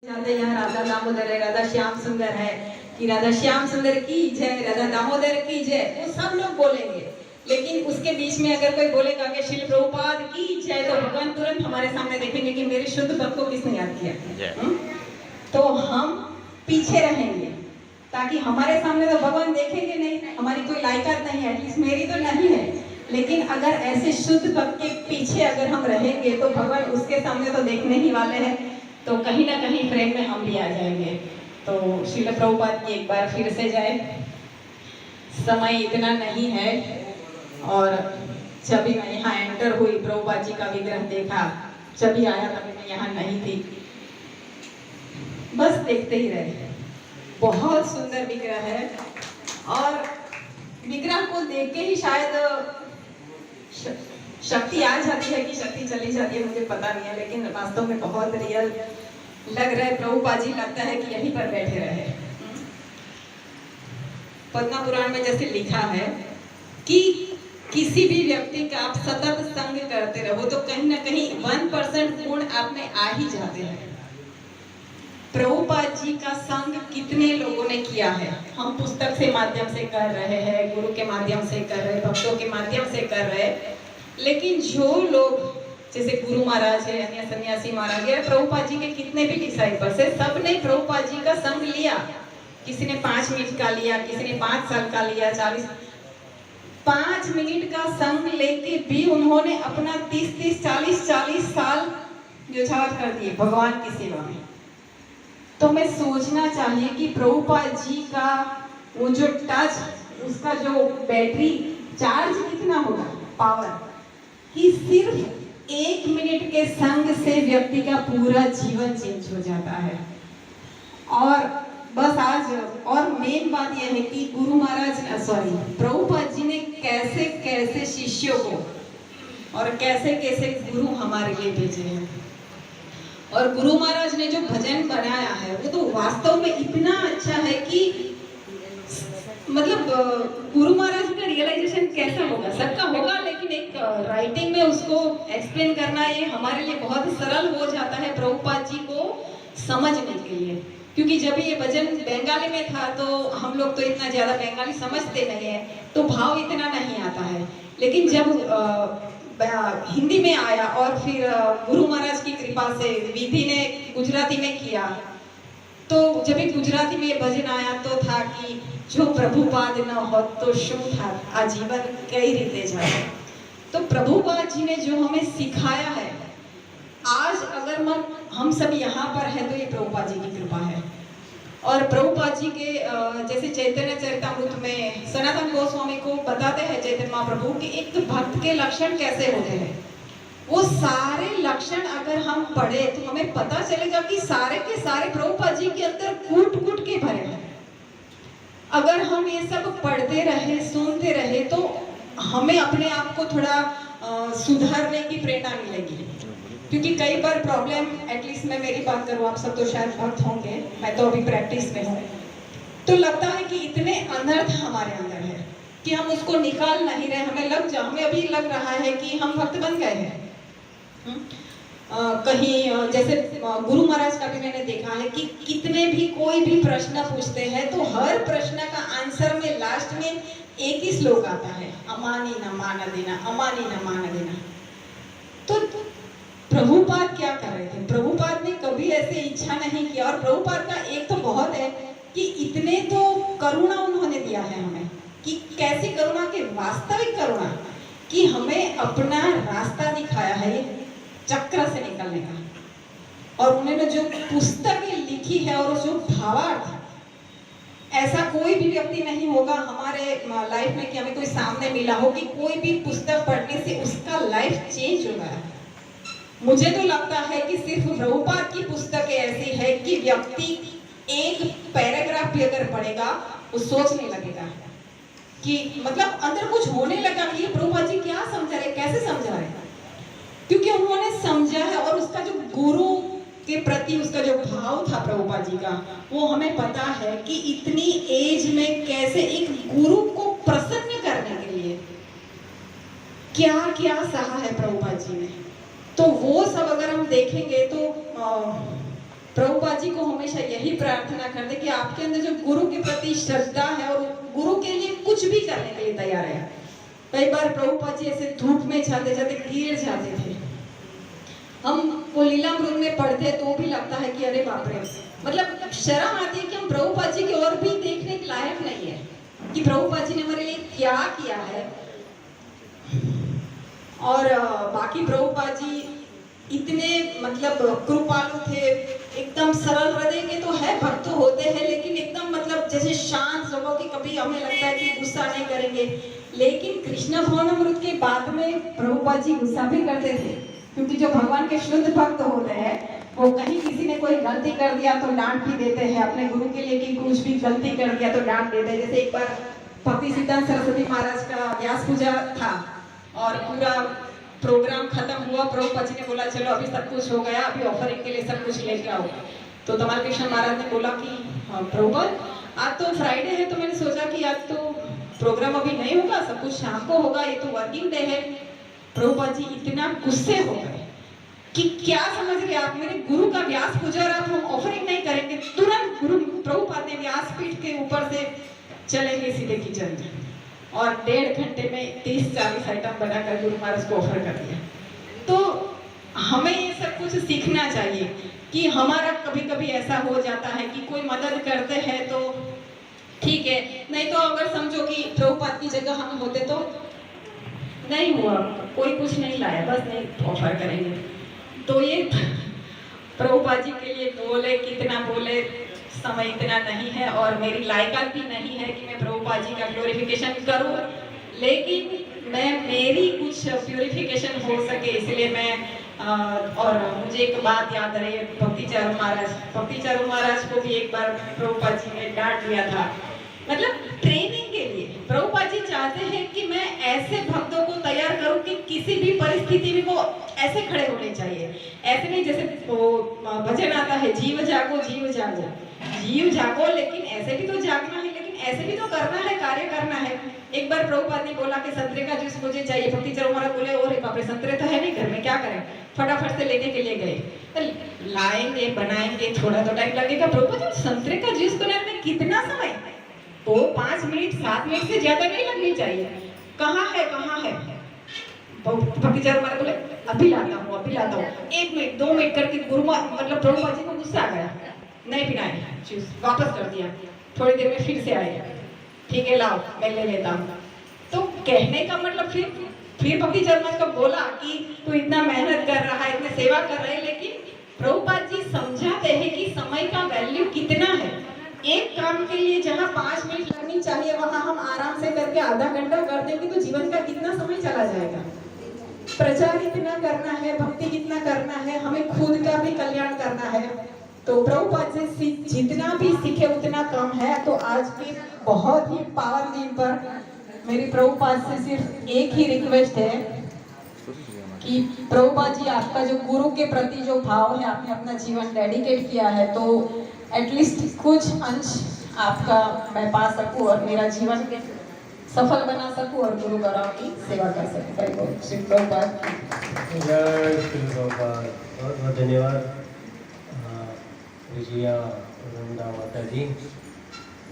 जाते यहाँ राधा दामोदर है, राधा श्याम सुंदर है, कि राधा श्याम सुंदर की जय, राधा दामोदर की जय, वो सब लोग बोलेंगे। लेकिन उसके बीच में अगर कोई बोलेगा कि श्रील प्रभुपाद की जय, तो भगवान तुरंत हमारे सामने देखेंगे कि मेरे शुद्ध भक्त को किसने याद किया। तो हम पीछे रहेंगे ताकि हमारे सामने तो भगवान देखेंगे नहीं, हमारी कोई लायकात नहीं है, एटलीस्ट मेरी तो नहीं है। लेकिन अगर ऐसे शुद्ध भक्त के पीछे अगर हम रहेंगे तो भगवान उसके सामने तो देखने ही वाले हैं, तो कहीं ना कहीं फ्रेम में हम भी आ जाएंगे। तो श्रील प्रभुपाद की एक बार फिर से जाए। समय इतना नहीं है, और जब भी मैं यहाँ एंटर हुई, प्रभुपाद जी का विग्रह देखा, जब भी आया तभी मैं यहाँ नहीं थी, बस देखते ही रहे। बहुत सुंदर विग्रह है, और विग्रह को देख के ही शायद शक्ति आ जाती है कि शक्ति चली जाती है, मुझे पता नहीं है, लेकिन वास्तव में बहुत रियल लग रहा है। प्रभुपाद जी लगता है कि यहीं पर बैठे रहे। पद्म पुराण में जैसे लिखा है कि किसी भी व्यक्ति का आप सतत संग करते रहो तो कहीं ना कहीं 1% गुण आप में आ ही जाते हैं। प्रभुपाद जी का संग कितने लोगों ने किया है, हम पुस्तक से माध्यम से कर रहे हैं, गुरु के माध्यम से कर रहे, भक्तों के माध्यम से कर रहे, लेकिन जो लोग जैसे गुरु महाराज है, अन्य सन्यासी महाराज है, प्रभुपाद जी के कितने भी डिसाइपल्स है, सबने प्रभुपाद जी का संग लिया। किसी ने 5 मिनट का लिया, किसी ने 5 साल का लिया, 5 मिनट का संग लेके भी उन्होंने अपना 30 40 साल न्यौछावर कर दिए भगवान की सेवा में। तो हमें सोचना चाहिए कि प्रभुपाद जी का वो जो टच, उसका जो बैटरी चार्ज कितना होगा, पावर, कि सिर्फ 1 मिनट के संग से व्यक्ति का पूरा जीवन चेंज हो जाता है। और बस आज और मेन बात यह है कि गुरु महाराज प्रभुपाद जी ने कैसे कैसे शिष्यों को और कैसे कैसे गुरु हमारे लिए भेजे हैं। और गुरु महाराज ने जो भजन बनाया है वो तो वास्तव में इतना अच्छा है कि मतलब गुरु महाराज का रियलाइजेशन कैसा होगा, सबका होगा, लेकिन एक राइटिंग में उसको एक्सप्लेन करना ये हमारे लिए बहुत सरल हो जाता है प्रभुपाद जी को समझने के लिए। क्योंकि जब ये भजन बंगाली में था तो हम लोग तो इतना ज्यादा बंगाली समझते नहीं है, तो भाव इतना नहीं आता है। लेकिन जब हिंदी में आया और फिर गुरु महाराज की कृपा से विधि ने गुजराती में किया, तो जब एक गुजराती में भजन आया तो था कि जो प्रभुपाद न हो तो शू था आजीवन कई रीते जाए। तो प्रभुपाद जी ने जो हमें सिखाया है, आज अगर हम सब यहाँ पर है तो ये प्रभुपाद जी की कृपा है। और प्रभुपाद जी के जैसे चैतन्य चरितामृत में सनातन गोस्वामी को बताते हैं चैतन्य महाप्रभु कि एक तो भक्त के लक्षण कैसे होते हैं, वो सारे लक्षण अगर हम पढ़े तो हमें पता चलेगा कि सारे के सारे प्रभुपाद जी के अंदर कूट कूट के भरे हैं। अगर हम ये सब पढ़ते रहे, सुनते रहे, तो हमें अपने आप को थोड़ा सुधारने की प्रेरणा मिलेगी। क्योंकि कई बार प्रॉब्लम, एटलीस्ट मैं मेरी बात करूँ, आप सब तो शायद भक्त होंगे, मैं तो अभी प्रैक्टिस में हूँ, तो लगता है कि इतने अनर्थ हमारे अंदर है कि हम उसको निकाल नहीं रहे। हमें अभी लग रहा है कि हम भक्त बन गए हैं। कहीं जैसे गुरु महाराज का भी मैंने देखा है कि कितने भी कोई भी प्रश्न पूछते हैं तो हर प्रश्न का आंसर में लास्ट में एक ही श्लोक आता है, अमानी न मान देना, अमानी न मान देना। तो प्रभुपाद क्या कर रहे थे, प्रभुपाद ने कभी ऐसे इच्छा नहीं किया। और प्रभुपाद का एक तो बहुत है कि इतने तो करुणा उन्होंने दिया है हमें, कि कैसी करुणा, के वास्तविक करुणा, कि हमें अपना रास्ता दिखाया है चक्र से निकलने का। और उन्होंने जो पुस्तकें लिखी है और जो भावार्थ, ऐसा कोई भी व्यक्ति नहीं होगा हमारे लाइफ में कि हमें कोई सामने मिला हो कि कोई भी पुस्तक पढ़ने से उसका लाइफ चेंज हो गया है। मुझे तो लगता है कि सिर्फ प्रभुपाद की पुस्तकें ऐसी है कि व्यक्ति एक पैराग्राफ भी अगर पढ़ेगा वो सोचने लगेगा कि मतलब अंदर कुछ होने लगा कि ये प्रभुपाद जी क्या समझा रहे, कैसे समझा रहे, क्योंकि उन्होंने समझा है। और उसका जो गुरु के प्रति उसका जो भाव था प्रभुपाद जी का, वो हमें पता है कि इतनी एज में कैसे एक गुरु को प्रसन्न करने के लिए क्या क्या सहा है प्रभुपाद जी ने। तो वो सब अगर हम देखेंगे तो प्रभुपाद जी को हमेशा यही प्रार्थना करते कि आपके अंदर जो गुरु के प्रति श्रद्धा है और गुरु के लिए कुछ भी करने के लिए तैयार है। कई बार प्रभुपाद जी ऐसे धूप में जाते जाते गिर जाते थे, हम वो लीलामृत में पढ़ते तो भी लगता है कि अरे बाप रे, मतलब शर्म आती है कि हम प्रभुपाद जी की ओर भी देखने के लायक नहीं है कि प्रभुपाद जी ने हमारे लिए क्या किया है। और बाकी प्रभुपाद जी इतने मतलब कृपालु थे, एकदम सरल हृदय के तो है, भक्त होते हैं, लेकिन एकदम मतलब जैसे शांत स्वभाव के, कभी हमें लगता है कि गुस्सा नहीं करेंगे, लेकिन कृष्ण भवनामृत के बाद में प्रभुपाद जी गुस्सा भी करते थे, क्योंकि जो भगवान के शुद्ध भक्त होते हैं वो कहीं किसी ने कोई गलती कर दिया तो डांट भी देते हैं, अपने गुरु के लिए कि कुछ भी गलती कर दिया तो डांट देते हैं। जैसे एक बार भक्ति सिद्धांत सरस्वती महाराज का व्यास पूजा था और पूरा प्रोग्राम खत्म हुआ, प्रभुपाद जी ने बोला चलो अभी सब कुछ हो गया, अभी ऑफरिंग के लिए सब कुछ लेके आओ। तो तमाल कृष्ण महाराज ने बोला कि प्रभुपाद आज तो फ्राइडे है, तो मैंने सोचा कि आज तो प्रोग्राम अभी नहीं होगा, सब कुछ शाम को होगा, ये तो वर्किंग डे है। प्रभुपाद जी इतना गुस्से हो गए कि क्या समझ रहे आप, मेरे गुरु का व्यास पूजा और आप हम ऑफरिंग नहीं करेंगे। तुरंत गुरु प्रभुपाद ने व्यासपीठ के ऊपर से चलेंगे सीधे किचन में और 1.5 घंटे में 30-40 आइटम बनाकर गुरु महाराज को ऑफर कर दिया। तो हमें ये सब कुछ सीखना चाहिए कि हमारा कभी कभी ऐसा हो जाता है कि कोई मदद करते हैं तो ठीक है, नहीं तो अगर समझो कि प्रभुपाद की जगह हम होते तो नहीं हुआ, कोई कुछ नहीं लाया, बस नहीं ऑफर करेंगे। तो ये प्रभुपाद जी के लिए बोले कितना बोले, समय इतना नहीं है और मेरी लायकात भी नहीं है कि मैं प्रभुपाद जी का ग्लोरिफिकेशन करूं, लेकिन मैं मेरी कुछ प्यूरिफिकेशन हो सके इसलिए मैं और मुझे एक बात याद रही, भक्ति चारू महाराज को भी एक बार प्रभुपाद जी ने डांट दिया था, मतलब ट्रेनिंग के लिए। प्रभुपाद जी चाहते हैं कि मैं ऐसे भक्तों को तैयार करूं कि किसी भी परिस्थिति में वो ऐसे खड़े होने चाहिए, ऐसे नहीं जैसे वो भजन आता है जीव जागो जीव जागो जीव जागो, लेकिन ऐसे भी तो जागना है, लेकिन ऐसे भी तो करना है, कार्य करना है। एक बार प्रभुपाद ने बोला कि संतरे का जूस मुझे चाहिए, भक्ति चारू महाराज बोले अरे बाप रे, संतरे तो है नहीं घर में, क्या करें, फटाफट से लेने के लिए गए, तो लाएंगे बनाएंगे थोड़ा तो टाइम लगेगा। प्रभुपाद संतरे का जूस बनाने में कितना समय, तो 5 मिनट 7 मिनट से ज्यादा नहीं लगनी चाहिए। कहाँ है भक्ति चारू महाराज बोले अभी लाता हूँ 1 मिनट 2 मिनट करके गुरु मतलब प्रभुपाद जी को गुस्सा आ गया, नहीं पिलाए जूस, वापस कर दिया। थोड़ी देर में फिर से आए, ठीक है लाओ मैं ले लेता हूँ। तो कहने का मतलब फिर भक्ति चारू महाराज को बोला कि तू इतना मेहनत कर रहा है, इतनी सेवा कर रहे है, लेकिन प्रभुपाद जी समझाते हैं कि समय का वैल्यू कितना है। एक काम के लिए जहाँ 5 मिनट लगनी चाहिए वहाँ हम आराम से करके आधा घंटा कर देंगे तो जीवन का कितना समय चला जाएगा। प्रचार कितना करना है, भक्ति कितना करना है, हमें खुद का भी कल्याण करना है। तो प्रभुपाद से जितना भी सीखे उतना कम है। तो आज के बहुत ही पावन दिन पर मेरी प्रभुपाद से सिर्फ एक ही रिक्वेस्ट है कि प्रभुपाद जी आपका जो गुरु के प्रति जो भाव है, आपने अपना जीवन डेडिकेट किया है, तो एटलीस्ट कुछ अंश आपका मैं पा सकूं और मेरा जीवन सफल बना सकूं और गुरु गौरव की सेवा कर सकूं। श्री प्रभुपाद जय श्री प्रभुपाद। बहुत बहुत धन्यवाद विजया वृंदा माता जी।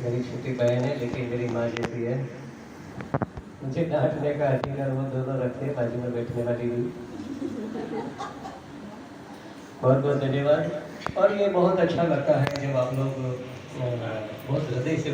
मेरी छोटी बहन है लेकिन मेरी माँ जैसी है, मुझे डांटने का अधिकार वो दोनों रखते हैं, बाजू में बैठने वाली भी। बहुत बहुत धन्यवाद। और ये बहुत अच्छा लगता है जब आप लोग बहुत हृदय से